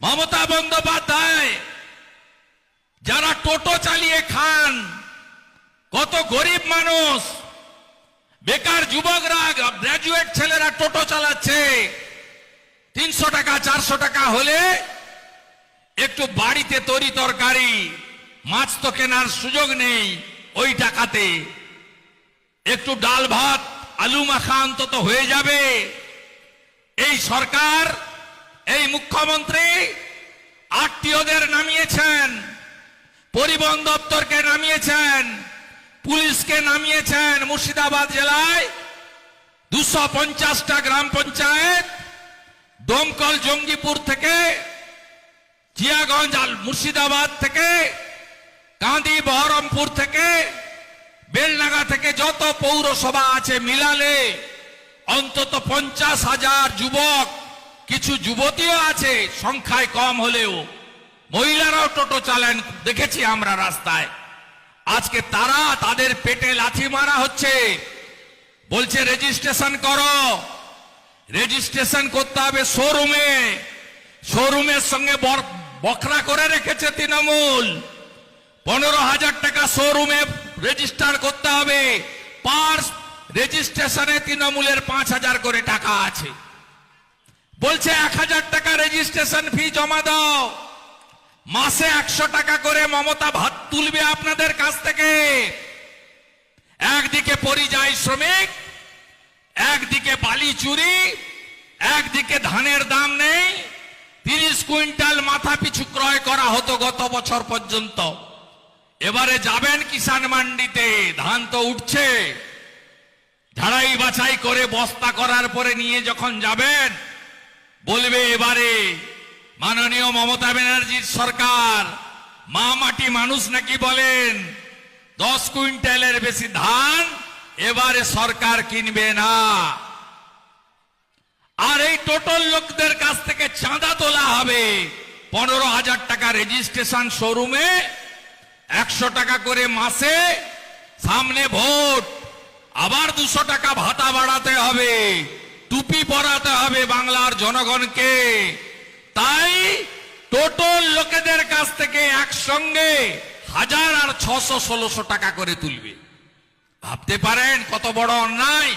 মমতা বন্দ্যোপাধ্যায় যারা টোটো চালিয়ে খান, কত গরিব মানুষ, বেকার যুবকরা, গ্রাজুয়েট ছেলেরা টোটো চালাচ্ছে, 300 টাকা 400 টাকা হলে একটু বাড়িতে তরি তরকারি, মাছ তো কেনার সুযোগ নেই, ওই টাকাতে একটু ডাল ভাত আলু মাখা অন্তত হয়ে যাবে। এই সরকার, এই মুখ্যমন্ত্রী আরটিওদের নামিয়েছেন, পরিবহন দপ্তরকে নামিয়েছেন, পুলিশকে নামিয়েছেন। মুর্শিদাবাদ জেলায় 250টা গ্রাম পঞ্চায়েত, দমকল জঙ্গিপুর থেকে, জিয়াগঞ্জ মুর্শিদাবাদ থেকে, কাঁদি বহরমপুর থেকে, বেলনাগা থেকে যত পৌরসভা আছে মিলালে অন্তত 50,000 যুবক, কিছু যুবতীও আছে সংখ্যায় কম হলেও, মহিলারাও টোটো চালান, দেখেছি আমরা রাস্তায়। আজকে তারা, তাদের পেটে লাথি মারা হচ্ছে, বলছে রেজিস্ট্রেশন করো। রেজিস্ট্রেশন করতে হবে শোরুমে, শোরুমের সঙ্গে বকরা করে রেখেছে তৃণমূল। 15,000 টাকা শোরুমে রেজিস্টার করতে হবে, পার রেজিস্ট্রেশনে তৃণমূলের 5,000 করে টাকা আছে। বলছে 1,000 টাকা রেজিস্ট্রেশন ফি জমা দাও, মাসে 100 টাকা করে মমতা ভাত তুলবে আপনাদের কাছ থেকে। একদিকে পরিযায়ী শ্রমিক, একদিকে বালি চুরি, একদিকে ধানের দাম নেই। 30 কুইন্টাল মাথা পিছু ক্রয় করা হতো গত বছর পর্যন্ত। এবারে যাবেন কিষাণ মান্ডিতে, ধান তো উঠছে, ঝাড়াই বাছাই করে বস্তা করার পরে নিয়ে যখন যাবেন, বলবে এবারে মাননীয় মমতা ব্যানার্জির সরকার মা মাটি মানুষ নাকি বলেন, 10 কুইন্টালের বেশি ধান এবারে সরকার কিনবে না। আর এই টোটাল লোকদের কাছ থেকে চাঁদা তোলা হবে। 15,000 টাকা রেজিস্ট্রেশন শোরুমে, 100 টাকা করে মাসে, সামনে ভোট, আবার 200 টাকা ভাতা বাড়াতে হবে, টুপি পরাতে হবে বাংলার জনগণকে। তাই টোটাল লোকেদের কাছ থেকে একসঙ্গে 1000 আর 600-1600 টাকা করে তুলবে। ভাবতে পারেন কত বড় অন্যায়।